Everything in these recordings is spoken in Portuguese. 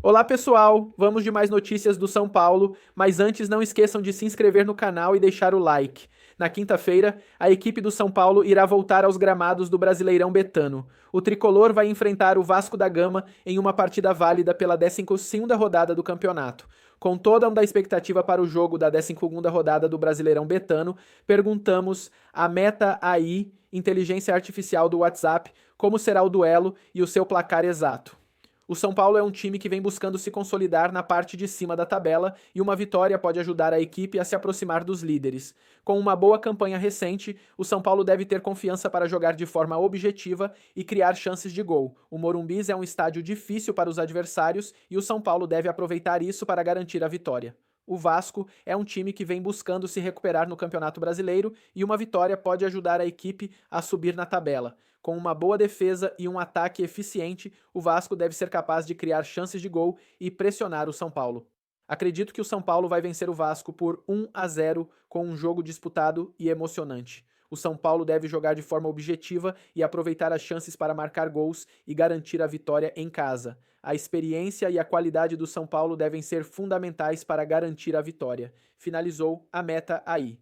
Olá pessoal, vamos de mais notícias do São Paulo, mas antes não esqueçam de se inscrever no canal e deixar o like. Na quinta-feira, a equipe do São Paulo irá voltar aos gramados do Brasileirão Betano. O tricolor vai enfrentar o Vasco da Gama em uma partida válida pela 12ª rodada do campeonato. Com toda a expectativa para o jogo da 12ª rodada do Brasileirão Betano, perguntamos à Meta AI, inteligência artificial do WhatsApp, como será o duelo e o seu placar exato. O São Paulo é um time que vem buscando se consolidar na parte de cima da tabela e uma vitória pode ajudar a equipe a se aproximar dos líderes. Com uma boa campanha recente, o São Paulo deve ter confiança para jogar de forma objetiva e criar chances de gol. O Morumbi é um estádio difícil para os adversários e o São Paulo deve aproveitar isso para garantir a vitória. O Vasco é um time que vem buscando se recuperar no Campeonato Brasileiro e uma vitória pode ajudar a equipe a subir na tabela. Com uma boa defesa e um ataque eficiente, o Vasco deve ser capaz de criar chances de gol e pressionar o São Paulo. Acredito que o São Paulo vai vencer o Vasco por 1-0 com um jogo disputado e emocionante. O São Paulo deve jogar de forma objetiva e aproveitar as chances para marcar gols e garantir a vitória em casa. A experiência e a qualidade do São Paulo devem ser fundamentais para garantir a vitória. Finalizou a Meta AI.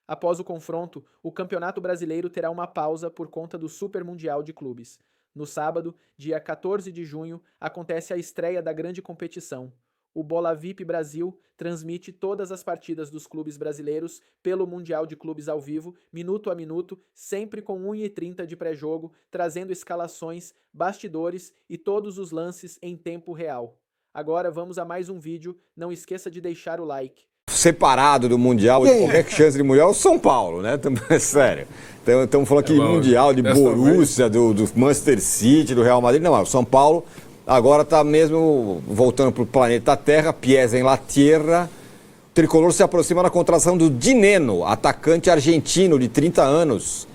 Após o confronto, o Campeonato Brasileiro terá uma pausa por conta do Super Mundial de Clubes. No sábado, dia 14 de junho, acontece a estreia da grande competição. O Bola VIP Brasil transmite todas as partidas dos clubes brasileiros pelo Mundial de Clubes ao vivo, minuto a minuto, sempre com 1h30 de pré-jogo, trazendo escalações, bastidores e todos os lances em tempo real. Agora vamos a mais um vídeo, não esqueça de deixar o like. Separado do Mundial, de qualquer chance de Mundial, é o São Paulo, né? É sério. Então, estamos falando aqui de Mundial, de Borussia, do Manchester City, do Real Madrid. Não, o São Paulo agora está mesmo voltando para o planeta Terra, pies em la tierra. O tricolor se aproxima da contratação do Dineno, atacante argentino de 30 anos,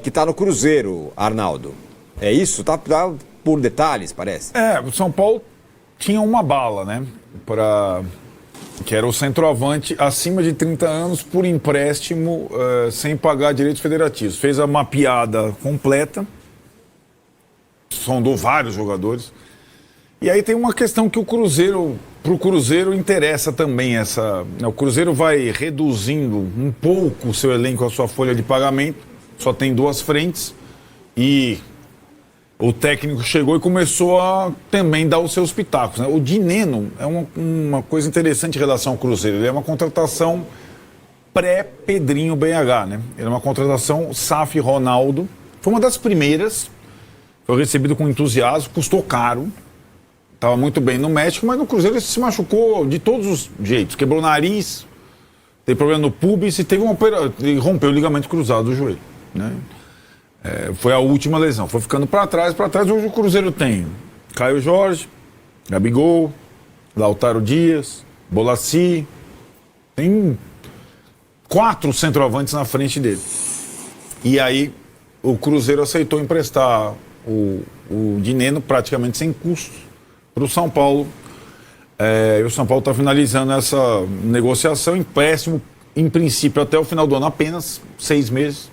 que está no Cruzeiro, Arnaldo. É isso? Tá por detalhes, parece. O São Paulo tinha uma bala, né? Que era o centroavante acima de 30 anos por empréstimo, sem pagar direitos federativos. Fez a mapeada completa, sondou vários jogadores. E aí tem uma questão que pro Cruzeiro interessa também o Cruzeiro vai reduzindo um pouco o seu elenco, a sua folha de pagamento, só tem 2 frentes e o técnico chegou e começou a também dar os seus pitacos, né? O Dineno é uma coisa interessante em relação ao Cruzeiro. Ele é uma contratação pré-Pedrinho BH, né? Ele é uma contratação SAF Ronaldo. Foi uma das primeiras. Foi recebido com entusiasmo, custou caro. Estava muito bem no México, mas no Cruzeiro ele se machucou de todos os jeitos. Quebrou o nariz, teve problema no pubis e e rompeu o ligamento cruzado do joelho, né? Foi a última lesão, foi ficando para trás. Hoje o Cruzeiro tem Caio Jorge, Gabigol, Lautaro Dias, Bolassi, tem 4 centroavantes na frente dele. E aí o Cruzeiro aceitou emprestar o Dineno praticamente sem custo para o São Paulo. E o São Paulo está finalizando essa negociação, empréstimo em princípio até o final do ano, apenas 6 meses.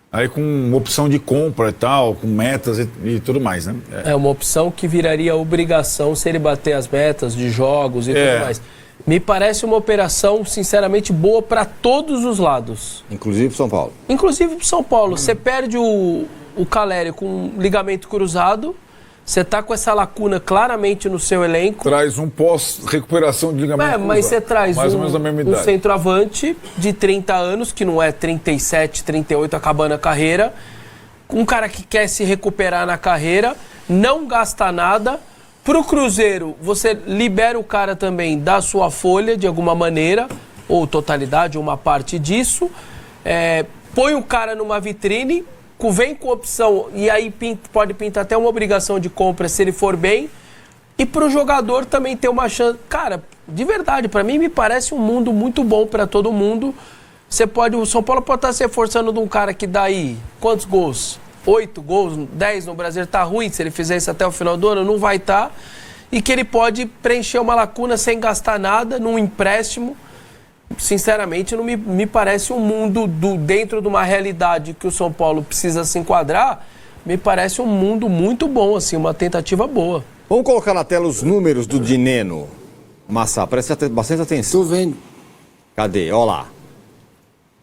Aí com opção de compra e tal, com metas e tudo mais, né? É uma opção que viraria obrigação se ele bater as metas de jogos e tudo mais. Me parece uma operação, sinceramente, boa para todos os lados. Inclusive pro São Paulo. Inclusive pro São Paulo. Você perde o Calério com ligamento cruzado, você tá com essa lacuna claramente no seu elenco. Traz um pós-recuperação de ligamento cruzado. Mas você traz mais ou menos a mesma idade. Um centroavante de 30 anos, que não é 37, 38, acabando a carreira. Um cara que quer se recuperar na carreira, não gasta nada. Pro Cruzeiro, você libera o cara também da sua folha, de alguma maneira, ou totalidade, ou uma parte disso. Põe o cara numa vitrine, vem com opção, e aí pode pintar até uma obrigação de compra se ele for bem, e pro jogador também ter uma chance. Cara, de verdade, para mim me parece um mundo muito bom para todo mundo. O São Paulo pode estar se esforçando de um cara que dá aí quantos gols? 8 gols, 10 no Brasil, tá ruim. Se ele fizer isso até o final do ano, não vai estar. E que ele pode preencher uma lacuna sem gastar nada, num empréstimo. Sinceramente, não me parece um mundo dentro de uma realidade que o São Paulo precisa se enquadrar. Me parece um mundo muito bom, assim, uma tentativa boa. Vamos colocar na tela os números do Dineno. Massa, presta bastante atenção. Tô vendo. Cadê? Olha lá.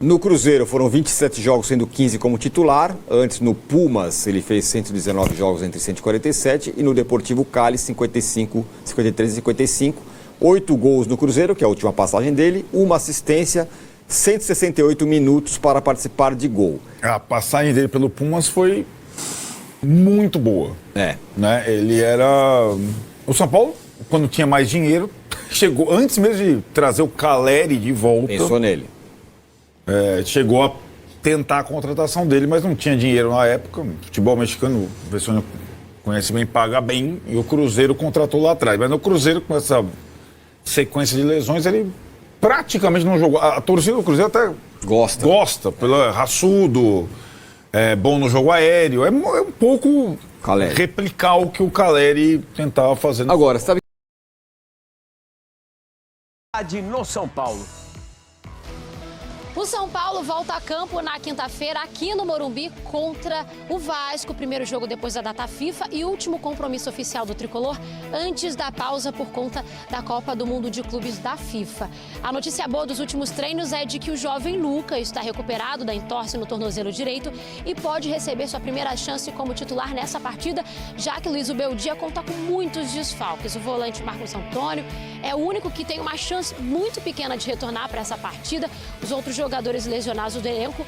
No Cruzeiro foram 27 jogos, sendo 15 como titular. Antes, no Pumas, ele fez 119 jogos entre 147. E no Deportivo Cali, 55, 53 e 55. 8 gols no Cruzeiro, que é a última passagem dele. Uma assistência, 168 minutos para participar de gol. A passagem dele pelo Pumas foi muito boa. Né? Ele era... O São Paulo, quando tinha mais dinheiro, chegou... Antes mesmo de trazer o Caleri de volta... Pensou nele. Chegou a tentar a contratação dele, mas não tinha dinheiro na época. O futebol mexicano, o pessoal conhece bem, paga bem, e o Cruzeiro contratou lá atrás. Mas no Cruzeiro, com essa sequência de lesões, ele praticamente não jogou. A torcida do Cruzeiro até gosta pelo raçudo, bom no jogo aéreo. É um pouco Caleri. Replicar o que o Caleri tentava fazer. Agora, sabe... No São Paulo. O São Paulo volta a campo na quinta-feira aqui no Morumbi contra o Vasco. Primeiro jogo depois da data FIFA e último compromisso oficial do tricolor antes da pausa por conta da Copa do Mundo de Clubes da FIFA. A notícia boa dos últimos treinos é de que o jovem Lucas está recuperado da entorse no tornozelo direito e pode receber sua primeira chance como titular nessa partida, já que Luiz Ubeldia conta com muitos desfalques. O volante Marcos Antônio é o único que tem uma chance muito pequena de retornar para essa partida. Os outros jogadores lesionados do elenco,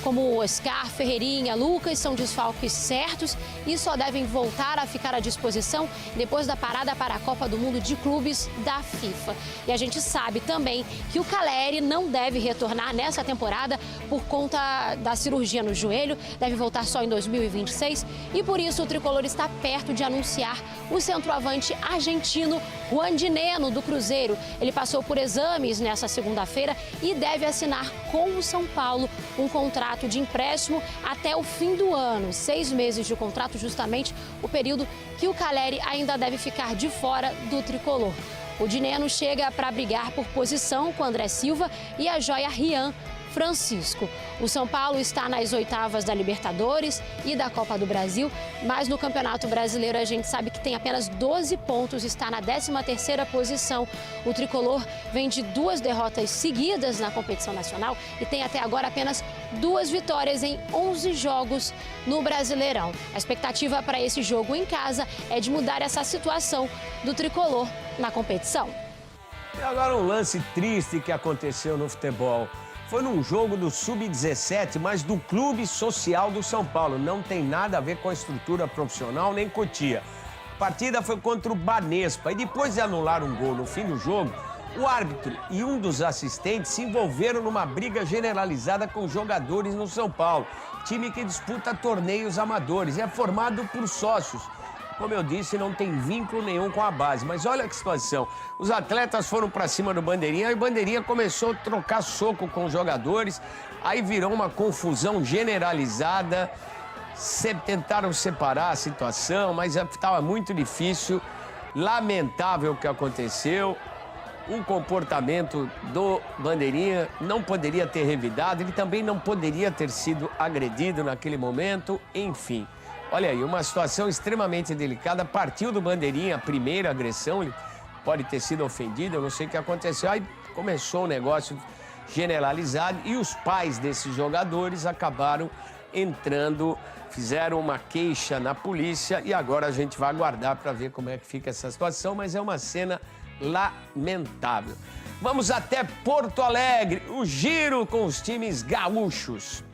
como Oscar, Ferreirinha, Lucas, são desfalques certos e só devem voltar a ficar à disposição depois da parada para a Copa do Mundo de Clubes da FIFA. E a gente sabe também que o Caleri não deve retornar nessa temporada por conta da cirurgia no joelho, deve voltar só em 2026 e por isso o tricolor está perto de anunciar o centroavante argentino Juan Dineno, do Cruzeiro. Ele passou por exames nessa segunda-feira e deve assinar com o São Paulo um contrato de empréstimo até o fim do ano. 6 meses de contrato, justamente o período que o Caleri ainda deve ficar de fora do tricolor. O Dineno chega para brigar por posição com André Silva e a joia Rian Francisco. O São Paulo está nas oitavas da Libertadores e da Copa do Brasil, mas no Campeonato Brasileiro a gente sabe que tem apenas 12 pontos, está na 13ª posição. O tricolor vem de 2 derrotas seguidas na competição nacional e tem até agora apenas 2 vitórias em 11 jogos no Brasileirão. A expectativa para esse jogo em casa é de mudar essa situação do tricolor na competição. E agora um lance triste que aconteceu no futebol. Foi num jogo do Sub-17, mas do Clube Social do São Paulo. Não tem nada a ver com a estrutura profissional nem Cotia. A partida foi contra o Banespa e depois de anular um gol no fim do jogo, o árbitro e um dos assistentes se envolveram numa briga generalizada com jogadores no São Paulo. Time que disputa torneios amadores e é formado por sócios. Como eu disse, não tem vínculo nenhum com a base. Mas olha que situação. Os atletas foram para cima do Bandeirinha e o Bandeirinha começou a trocar soco com os jogadores. Aí virou uma confusão generalizada. Tentaram separar a situação, mas estava muito difícil. Lamentável o que aconteceu. O comportamento do Bandeirinha não poderia ter revidado. Ele também não poderia ter sido agredido naquele momento. Enfim. Olha aí, uma situação extremamente delicada. Partiu do Bandeirinha a primeira agressão, ele pode ter sido ofendido, eu não sei o que aconteceu. Aí começou um negócio generalizado e os pais desses jogadores acabaram entrando, fizeram uma queixa na polícia e agora a gente vai aguardar para ver como é que fica essa situação, mas é uma cena lamentável. Vamos até Porto Alegre, o giro com os times gaúchos.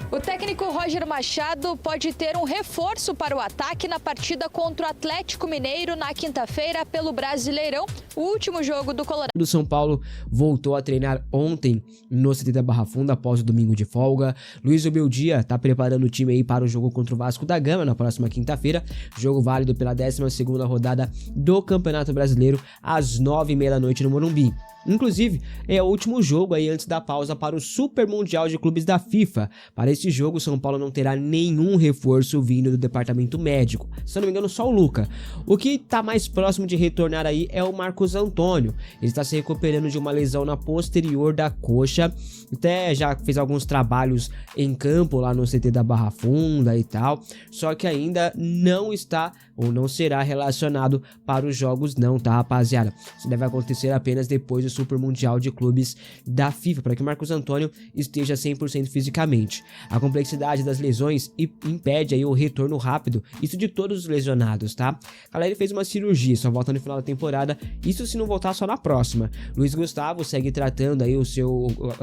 O técnico Roger Machado pode ter um reforço para o ataque na partida contra o Atlético Mineiro na quinta-feira pelo Brasileirão, o último jogo do Colorado. O São Paulo voltou a treinar ontem no CT Barra Funda após o domingo de folga. Luiz Ubeldia está preparando o time aí para o jogo contra o Vasco da Gama na próxima quinta-feira, jogo válido pela 12ª rodada do Campeonato Brasileiro às 9h30 da noite no Morumbi. Inclusive, é o último jogo aí antes da pausa para o Super Mundial de Clubes da FIFA. Para esse jogo, o São Paulo não terá nenhum reforço vindo do departamento médico. Se eu não me engano, só o Luca. O que está mais próximo de retornar aí é o Marcos Antônio. Ele está se recuperando de uma lesão na posterior da coxa. Até já fez alguns trabalhos em campo lá no CT da Barra Funda e tal. Só que ainda não está ou não será relacionado para os jogos não, tá, rapaziada? Isso deve acontecer apenas depois do Super Mundial de Clubes da FIFA, para que o Marcos Antônio esteja 100% fisicamente. A complexidade das lesões impede aí o retorno rápido, isso de todos os lesionados, tá? Galera, ele fez uma cirurgia, só volta no final da temporada, isso se não voltar só na próxima. Luiz Gustavo segue tratando aí o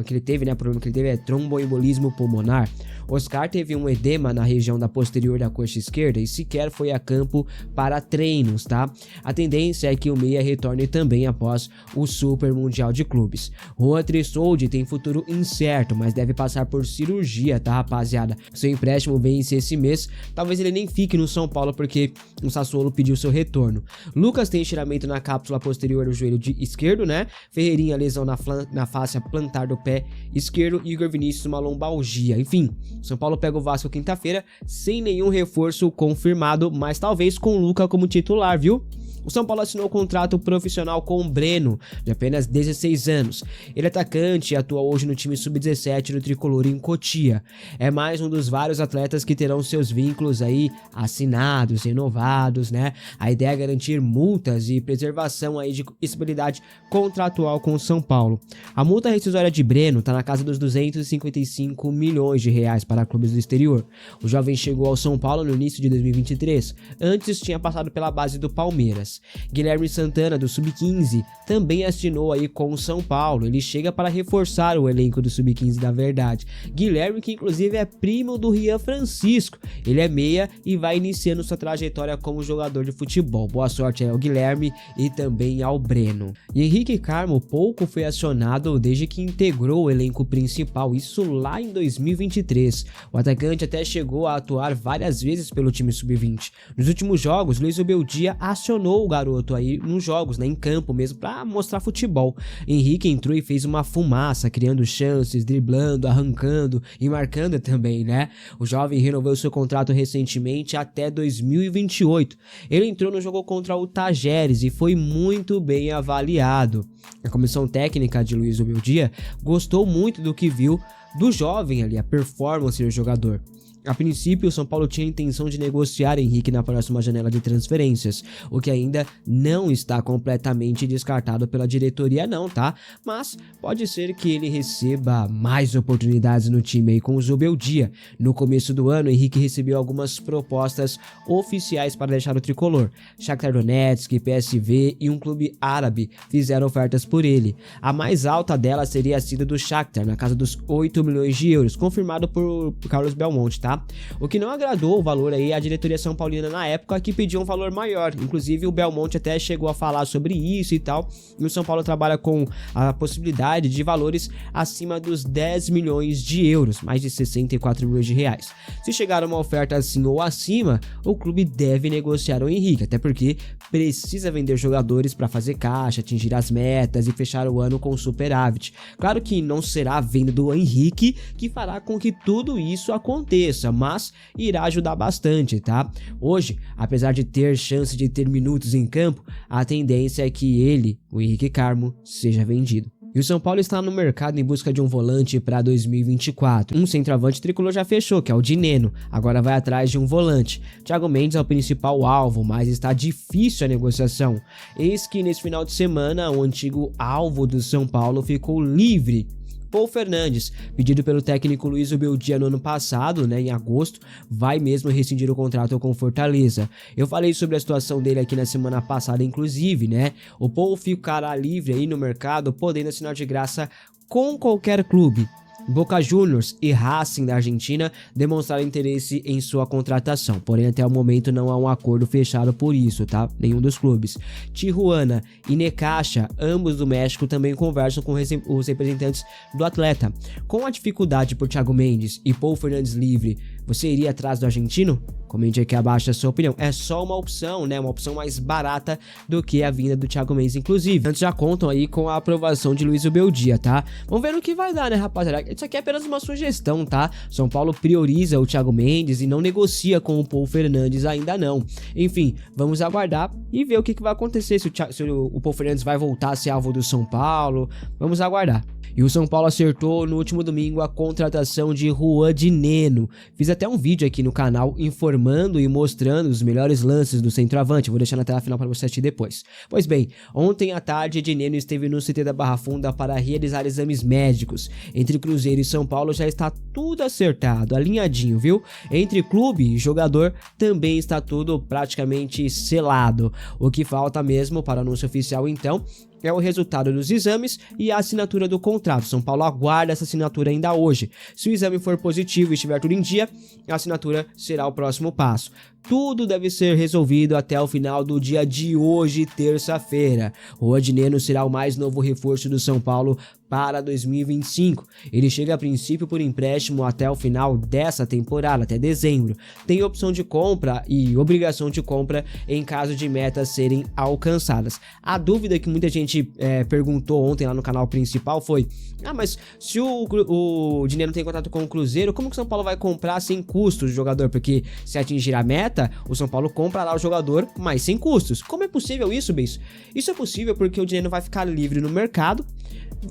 que ele teve, né, o problema que ele teve é tromboembolismo pulmonar. Oscar teve um edema na região da posterior da coxa esquerda e sequer foi a campo para treinos, tá? A tendência é que o meia retorne também após o Super Mundial de Clubes. Juan Tressoldi tem futuro incerto, mas deve passar por cirurgia, tá, rapaziada? Seu empréstimo vence esse mês, talvez ele nem fique no São Paulo porque o Sassuolo pediu seu retorno. Lucas tem estiramento na cápsula posterior do joelho esquerdo, né? Ferreirinha, lesão na fáscia plantar do pé esquerdo. Igor Vinícius, uma lombalgia. Enfim, São Paulo pega o Vasco quinta-feira sem nenhum reforço confirmado, mas talvez com o Luca como titular, viu? O São Paulo assinou um contrato profissional com o Breno, de apenas 16 anos. Ele é atacante e atua hoje no time sub-17 do Tricolor em Cotia. É mais um dos vários atletas que terão seus vínculos aí assinados, renovados, né? A ideia é garantir multas e preservação aí de estabilidade contratual com o São Paulo. A multa rescisória de Breno está na casa dos 255 milhões de reais para clubes do exterior. O jovem chegou ao São Paulo no início de 2023. Antes tinha passado pela base do Palmeiras. Guilherme Santana, do Sub-15, também assinou aí com o São Paulo. Ele chega para reforçar o elenco do Sub-15, da verdade. Guilherme, que inclusive é primo do Rian Francisco. Ele é meia e vai iniciando sua trajetória como jogador de futebol. Boa sorte aí ao Guilherme e também ao Breno. E Henrique Carmo pouco foi acionado desde que integrou o elenco principal, isso lá em 2023. O atacante até chegou a atuar várias vezes pelo time Sub-20. Nos últimos jogos, Luiz Obeldia acionou o garoto aí nos jogos, né, em campo mesmo, para mostrar futebol. Henrique entrou e fez uma fumaça, criando chances, driblando, arrancando e marcando também, né? O jovem renovou seu contrato recentemente até 2028. Ele entrou no jogo contra o Tajeres e foi muito bem avaliado. A comissão técnica de Luiz Obeldia gostou muito do que viu do jovem ali, a performance do jogador. A princípio, o São Paulo tinha a intenção de negociar Henrique na próxima janela de transferências, o que ainda não está completamente descartado pela diretoria não, tá? Mas pode ser que ele receba mais oportunidades no time aí com o Zubeldia. No começo do ano, Henrique recebeu algumas propostas oficiais para deixar o tricolor. Shakhtar Donetsk, PSV e um clube árabe fizeram ofertas por ele. A mais alta delas seria a sido do Shakhtar, na casa dos 8 milhões de euros, confirmado por Carlos Belmonte, tá? O que não agradou o valor aí à diretoria São Paulina na época, que pediu um valor maior. Inclusive o Belmonte até chegou a falar sobre isso e tal. E o São Paulo trabalha com a possibilidade de valores acima dos 10 milhões de euros, mais de 64 milhões de reais. Se chegar uma oferta assim ou acima, o clube deve negociar o Henrique, até porque precisa vender jogadores para fazer caixa, atingir as metas e fechar o ano com superávit. Claro que não será a venda do Henrique que fará com que tudo isso aconteça, mas irá ajudar bastante, tá? Hoje, apesar de ter chance de ter minutos em campo, a tendência é que ele, o Henrique Carmo, seja vendido. E o São Paulo está no mercado em busca de um volante para 2024. Um centroavante tricolor já fechou, que é o Dineno. Agora vai atrás de um volante. Thiago Mendes é o principal alvo, mas está difícil a negociação. Eis que nesse final de semana, o antigo alvo do São Paulo ficou livre. Paul Fernandes, pedido pelo técnico Luiz Obeldia no ano passado, né, em agosto, vai mesmo rescindir o contrato com Fortaleza. Eu falei sobre a situação dele aqui na semana passada, inclusive, né? O Paul ficará livre aí no mercado, podendo assinar de graça com qualquer clube. Boca Juniors e Racing da Argentina demonstraram interesse em sua contratação, porém até o momento não há um acordo fechado por isso, tá? Nenhum dos clubes. Tijuana e Necaxa, ambos do México, também conversam com os representantes do atleta. Com a dificuldade por Thiago Mendes e Paul Fernandes livre Você iria atrás do argentino? Comente aqui abaixo a sua opinião. É só uma opção, né? Uma opção mais barata do que a vinda do Thiago Mendes, inclusive. Antes já contam aí com a aprovação de Luiz Ubeldia, tá? Vamos ver no que vai dar, né, rapaziada? Isso aqui é apenas uma sugestão, tá? São Paulo prioriza o Thiago Mendes e não negocia com o Paul Fernandes ainda não. Enfim, vamos aguardar e ver o que vai acontecer, se o Paul Fernandes vai voltar a ser alvo do São Paulo. Vamos aguardar. E o São Paulo acertou no último domingo a contratação de Juan de Neno. Fiz até um vídeo aqui no canal informando e mostrando os melhores lances do centroavante. Vou deixar na tela final para você assistir depois. Pois bem, ontem à tarde de Neno esteve no CT da Barra Funda para realizar exames médicos. Entre Cruzeiro e São Paulo já está tudo acertado, alinhadinho, viu? Entre clube e jogador também está tudo praticamente selado. O que falta mesmo para o anúncio oficial então é o resultado dos exames e a assinatura do contrato. São Paulo aguarda essa assinatura ainda hoje. Se o exame for positivo e estiver tudo em dia, a assinatura será o próximo passo. Tudo deve ser resolvido até o final do dia de hoje, terça-feira. O Juan de Neno será o mais novo reforço do São Paulo para 2025. Ele chega a princípio por empréstimo até o final dessa temporada, até dezembro. Tem opção de compra e obrigação de compra em caso de metas serem alcançadas. A dúvida que muita gente perguntou ontem lá no canal principal foi: mas se o Dinheiro tem contato com o Cruzeiro, como que o São Paulo vai comprar sem custos o jogador? Porque se atingir a meta, o São Paulo compra lá o jogador, mas sem custos. Como é possível isso, Beijo? Isso é possível porque o dinheiro vai ficar livre no mercado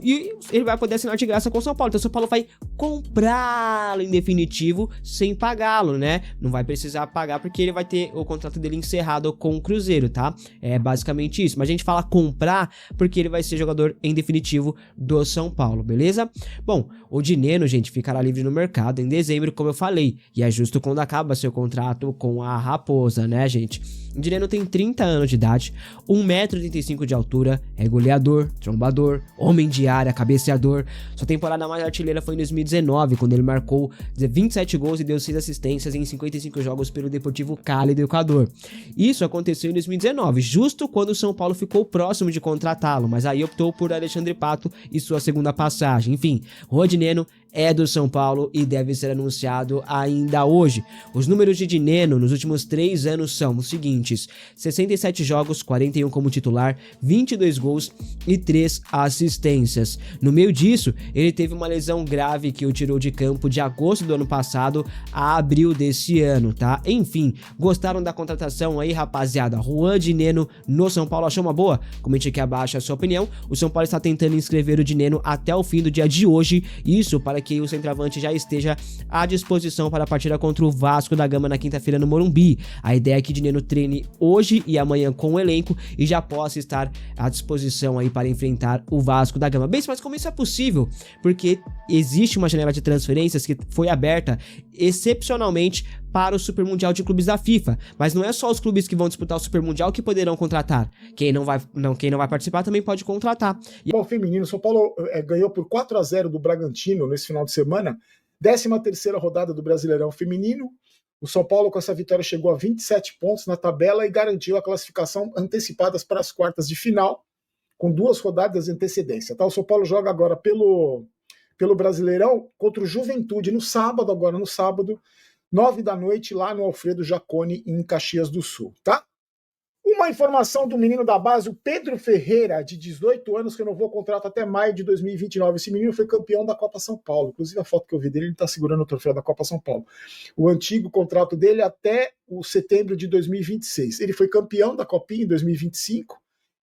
e ele vai poder assinar de graça com o São Paulo. Então o São Paulo vai comprá-lo em definitivo sem pagá-lo, né? Não vai precisar pagar porque ele vai ter o contrato dele encerrado com o Cruzeiro, tá? É basicamente isso. Mas a gente fala comprar porque ele vai ser jogador em definitivo do São Paulo, beleza? Bom, o Dineno, gente, ficará livre no mercado em dezembro, como eu falei. E é justo quando acaba seu contrato com a Raposa, né, gente? O Dineno tem 30 anos de idade, 1,85 m de altura, é goleador, trombador, homem de área, cabeceador. Sua temporada mais artilheira foi em 2019, quando ele marcou 27 gols e deu 6 assistências em 55 jogos pelo Deportivo Cali do Equador. Isso aconteceu em 2019, justo quando o São Paulo ficou próximo de contratá-lo, mas aí optou por Alexandre Pato e sua segunda passagem. Enfim, Juan de Neno é do São Paulo e deve ser anunciado ainda hoje. Os números de Dineno nos últimos 3 anos são os seguintes: 67 jogos, 41 como titular, 22 gols e 3 assistências. No meio disso, ele teve uma lesão grave que o tirou de campo de agosto do ano passado a abril desse ano, tá? Enfim, gostaram da contratação aí, rapaziada? Juan Dineno no São Paulo, achou uma boa? Comente aqui abaixo a sua opinião. O São Paulo está tentando inscrever o Dineno até o fim do dia de hoje, isso para que o centroavante já esteja à disposição para a partida contra o Vasco da Gama na quinta-feira no Morumbi. A ideia é que Dineno treine hoje e amanhã com o elenco e já possa estar à disposição aí para enfrentar o Vasco da Gama. Bem, mas como isso é possível? Porque existe uma janela de transferências que foi aberta excepcionalmente para o Super Mundial de Clubes da FIFA, mas não é só os clubes que vão disputar o Super Mundial que poderão contratar. Quem não vai participar também pode contratar. Bom, feminino, São Paulo ganhou por 4-0 do Bragantino nesse final de semana, 13ª rodada do Brasileirão Feminino. O São Paulo, com essa vitória, chegou a 27 pontos na tabela e garantiu a classificação antecipadas para as quartas de final, com 2 rodadas de antecedência. Tá? O São Paulo joga agora pelo Brasileirão contra o Juventude no sábado, 9 da noite, lá no Alfredo Jaconi, em Caxias do Sul, tá? Uma informação do menino da base, o Pedro Ferreira, de 18 anos, renovou o contrato até maio de 2029. Esse menino foi campeão da Copa São Paulo. Inclusive, a foto que eu vi dele, ele está segurando o troféu da Copa São Paulo. O antigo contrato dele até o setembro de 2026. Ele foi campeão da Copinha em 2025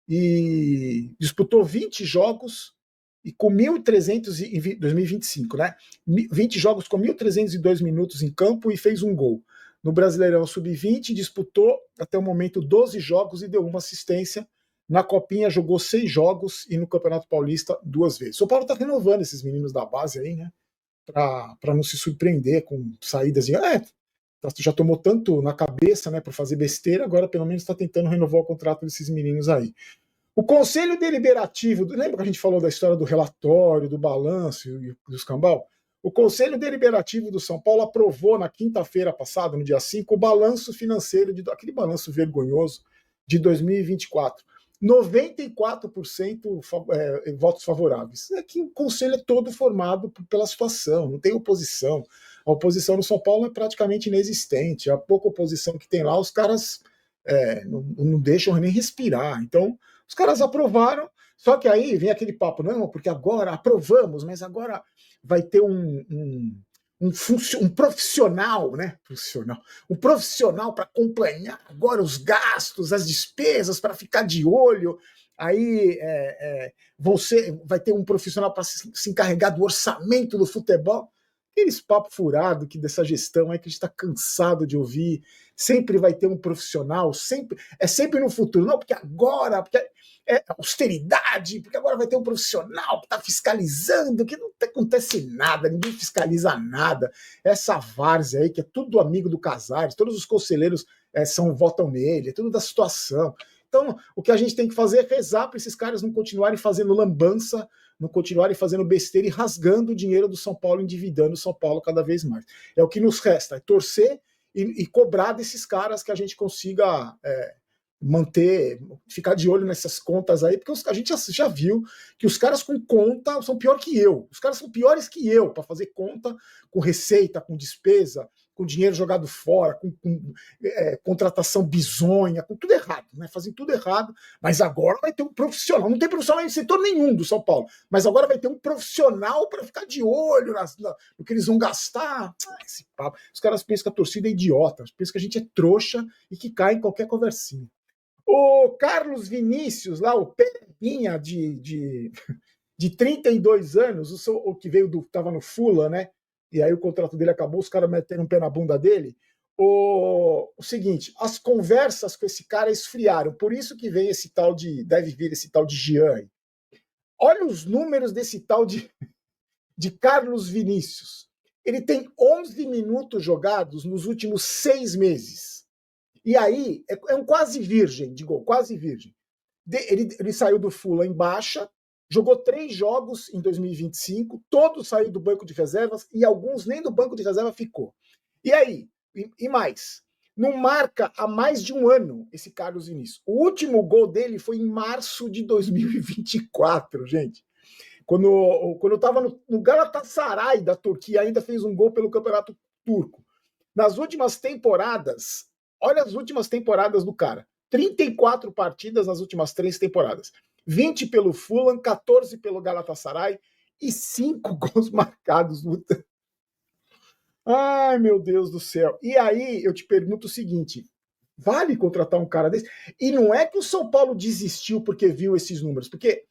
e disputou 20 jogos e com 1.300 em 2025, né? 20 jogos com 1.302 minutos em campo e fez um gol. No Brasileirão Sub-20, disputou até o momento 12 jogos e deu 1 assistência. Na Copinha jogou 6 jogos e no Campeonato Paulista 2 vezes. O São Paulo está renovando esses meninos da base aí, né? Para não se surpreender com saídas de... já tomou tanto na cabeça, né, por fazer besteira, agora pelo menos está tentando renovar o contrato desses meninos aí. O Conselho Deliberativo, lembra que a gente falou da história do relatório, do balanço e do escambau? O Conselho Deliberativo do São Paulo aprovou na quinta-feira passada, no dia 5, o balanço financeiro, aquele balanço vergonhoso de 2024. 94% votos favoráveis. É que o Conselho é todo formado pela situação, não tem oposição. A oposição no São Paulo é praticamente inexistente. A pouca oposição que tem lá, os caras não deixam nem respirar. Então, os caras aprovaram, só que aí vem aquele papo, não, porque agora aprovamos, mas agora vai ter um profissional, né? Um profissional para acompanhar agora os gastos, as despesas, para ficar de olho. Aí você vai ter um profissional para se encarregar do orçamento do futebol. Aqueles papos furados dessa gestão aí que a gente está cansado de ouvir. Sempre vai ter um profissional, sempre no futuro. Não, porque agora, porque é austeridade, porque agora vai ter um profissional que está fiscalizando, que não acontece nada, ninguém fiscaliza nada. Essa várzea aí, que é tudo amigo do Casares, todos os conselheiros votam nele, é tudo da situação. Então, o que a gente tem que fazer é rezar para esses caras não continuarem fazendo lambança, não continuarem fazendo besteira e rasgando o dinheiro do São Paulo, endividando o São Paulo cada vez mais. É o que nos resta, é torcer e cobrar desses caras que a gente consiga manter, ficar de olho nessas contas aí, porque a gente já viu que os caras com conta são pior que eu. Os caras são piores que eu para fazer conta com receita, com despesa, com dinheiro jogado fora, com contratação bizonha, com tudo errado, né? Fazem tudo errado, mas agora vai ter um profissional. Não tem profissional em setor nenhum do São Paulo, mas agora vai ter um profissional para ficar de olho no que eles vão gastar. Esse papo. Os caras pensam que a torcida é idiota, pensam que a gente é trouxa e que cai em qualquer conversinha. O Carlos Vinícius, lá, o Pepinha de 32 anos, o que estava no Fulham, né? E aí o contrato dele acabou, os caras meteram um pé na bunda dele. O seguinte, as conversas com esse cara esfriaram, por isso que vem deve vir esse tal de Jean. Olha os números desse tal de Carlos Vinícius. Ele tem 11 minutos jogados nos últimos 6 meses. E aí, é um quase virgem de gol, quase virgem. Ele saiu do Fulham em baixa, jogou 3 jogos em 2025, todos saiu do banco de reservas e alguns nem do banco de reserva ficou. E aí, e mais, não marca há mais de um ano esse Carlos Vinícius. O último gol dele foi em março de 2024, gente. Quando eu estava no Galatasaray da Turquia, ainda fez um gol pelo Campeonato Turco. Nas últimas temporadas, olha as últimas temporadas do cara. 34 partidas nas últimas 3 temporadas. 20 pelo Fulham, 14 pelo Galatasaray e 5 gols marcados. Ai, meu Deus do céu. E aí eu te pergunto o seguinte, vale contratar um cara desse? E não é que o São Paulo desistiu porque viu esses números, porque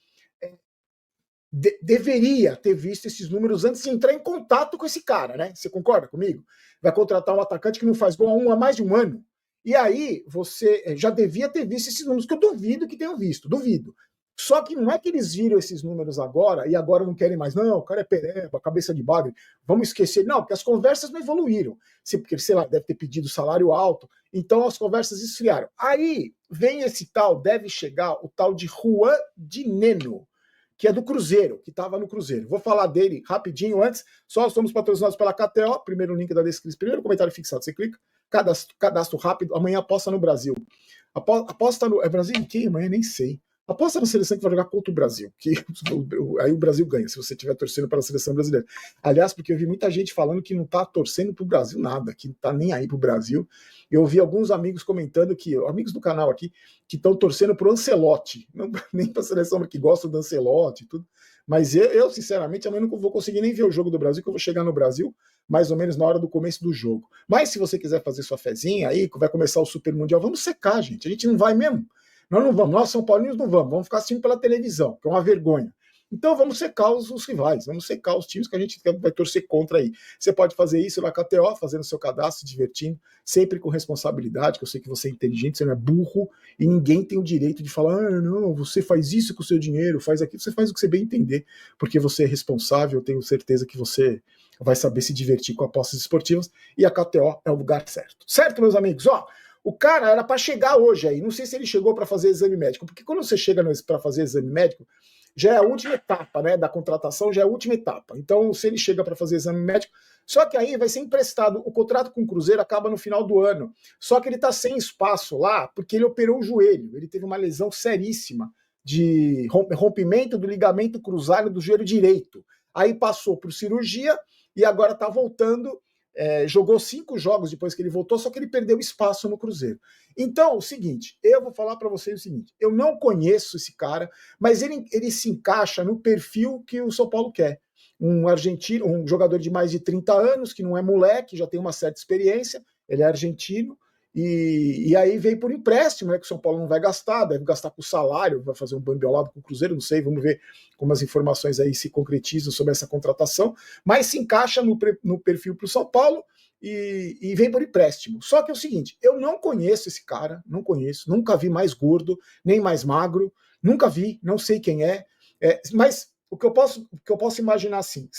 deveria ter visto esses números antes de entrar em contato com esse cara, né? Você concorda comigo? Vai contratar um atacante que não faz gol há mais de um ano. E aí você já devia ter visto esses números, que eu duvido que tenham visto, duvido. Só que não é que eles viram esses números agora e agora não querem mais. Não, o cara é pereba, cabeça de bagre, vamos esquecer. Não, porque as conversas não evoluíram. Porque, sei lá, deve ter pedido salário alto. Então as conversas esfriaram. Aí vem esse tal, deve chegar o tal de Juan Dineno, que é do Cruzeiro, que estava no Cruzeiro. Vou falar dele rapidinho antes. Só somos patrocinados pela KTO. Primeiro link da descrição, primeiro comentário fixado. Você clica, cadastro rápido. Amanhã aposta no Brasil. Aposta no... É Brasil em quem? Amanhã nem sei. Aposta na seleção que vai jogar contra o Brasil, que aí o Brasil ganha, se você estiver torcendo para a seleção brasileira. Aliás, porque eu vi muita gente falando que não está torcendo para o Brasil nada, que não está nem aí para o Brasil. Eu vi alguns amigos comentando amigos do canal aqui, que estão torcendo para o Ancelotti, não, nem para a seleção, que gostam do Ancelotti e tudo. Mas eu, sinceramente, amanhã não vou conseguir nem ver o jogo do Brasil, que eu vou chegar no Brasil mais ou menos na hora do começo do jogo. Mas se você quiser fazer sua fezinha aí, vai começar o Super Mundial, vamos secar, gente. A gente não vai mesmo. Nós não vamos, nós São Paulinos não vamos ficar assistindo pela televisão, que é uma vergonha. Então vamos secar os rivais, vamos secar os times que a gente vai torcer contra aí. Você pode fazer isso na KTO, fazendo seu cadastro, se divertindo, sempre com responsabilidade, que eu sei que você é inteligente, você não é burro, e ninguém tem o direito de falar, não, você faz isso com o seu dinheiro, faz aquilo, você faz o que você bem entender, porque você é responsável, eu tenho certeza que você vai saber se divertir com apostas esportivas, e a KTO é o lugar certo. Certo, meus amigos? O cara era para chegar hoje aí, não sei se ele chegou para fazer exame médico, porque quando você chega para fazer exame médico, já é a última etapa, né, da contratação, já é a última etapa. Então, se ele chega para fazer exame médico, só que aí vai ser emprestado, o contrato com o Cruzeiro acaba no final do ano, só que ele está sem espaço lá, porque ele operou o joelho, ele teve uma lesão seríssima de rompimento do ligamento cruzado do joelho direito. Aí passou por cirurgia e agora está voltando jogou 5 jogos depois que ele voltou, só que ele perdeu espaço no Cruzeiro. Então, o seguinte, eu vou falar para vocês o seguinte, eu não conheço esse cara, mas ele se encaixa no perfil que o São Paulo quer. Um argentino, um jogador de mais de 30 anos, que não é moleque, já tem uma certa experiência, ele é argentino, e aí veio por empréstimo, né, que o São Paulo não vai gastar, deve gastar com salário, vai fazer um bambiolado com o Cruzeiro, não sei, vamos ver como as informações aí se concretizam sobre essa contratação, mas se encaixa no perfil para o São Paulo e vem por empréstimo. Só que é o seguinte, eu não conheço esse cara, não conheço, nunca vi mais gordo, nem mais magro, nunca vi, não sei quem mas o que eu posso imaginar assim,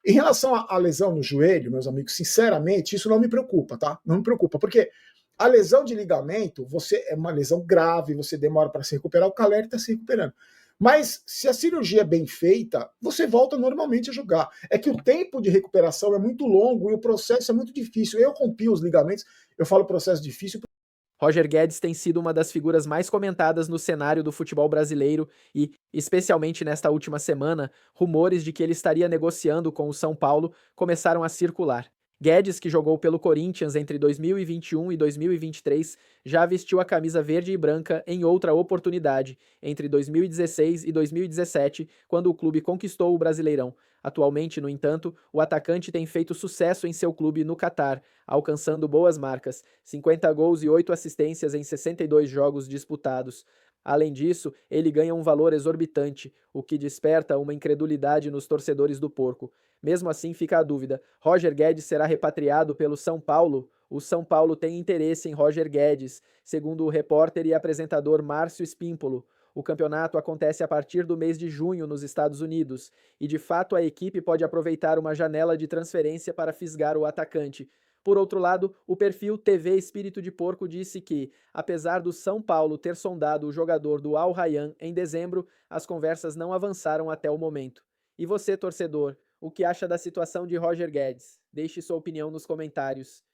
em relação à lesão no joelho, meus amigos, sinceramente, isso não me preocupa, tá? Não me preocupa, porque a lesão de ligamento, é uma lesão grave, você demora para se recuperar, o Caleri está se recuperando. Mas se a cirurgia é bem feita, você volta normalmente a jogar. É que o tempo de recuperação é muito longo e o processo é muito difícil. Eu rompi os ligamentos, eu falo processo difícil. Roger Guedes tem sido uma das figuras mais comentadas no cenário do futebol brasileiro e, especialmente nesta última semana, rumores de que ele estaria negociando com o São Paulo começaram a circular. Guedes, que jogou pelo Corinthians entre 2021 e 2023, já vestiu a camisa verde e branca em outra oportunidade, entre 2016 e 2017, quando o clube conquistou o Brasileirão. Atualmente, no entanto, o atacante tem feito sucesso em seu clube no Catar, alcançando boas marcas, 50 gols e 8 assistências em 62 jogos disputados. Além disso, ele ganha um valor exorbitante, o que desperta uma incredulidade nos torcedores do Porco. Mesmo assim, fica a dúvida, Roger Guedes será repatriado pelo São Paulo? O São Paulo tem interesse em Roger Guedes, segundo o repórter e apresentador Márcio Espímpolo. O campeonato acontece a partir do mês de junho nos Estados Unidos, e de fato a equipe pode aproveitar uma janela de transferência para fisgar o atacante. Por outro lado, o perfil TV Espírito de Porco disse que, apesar do São Paulo ter sondado o jogador do Al Rayyan em dezembro, as conversas não avançaram até o momento. E você, torcedor, o que acha da situação de Roger Guedes? Deixe sua opinião nos comentários.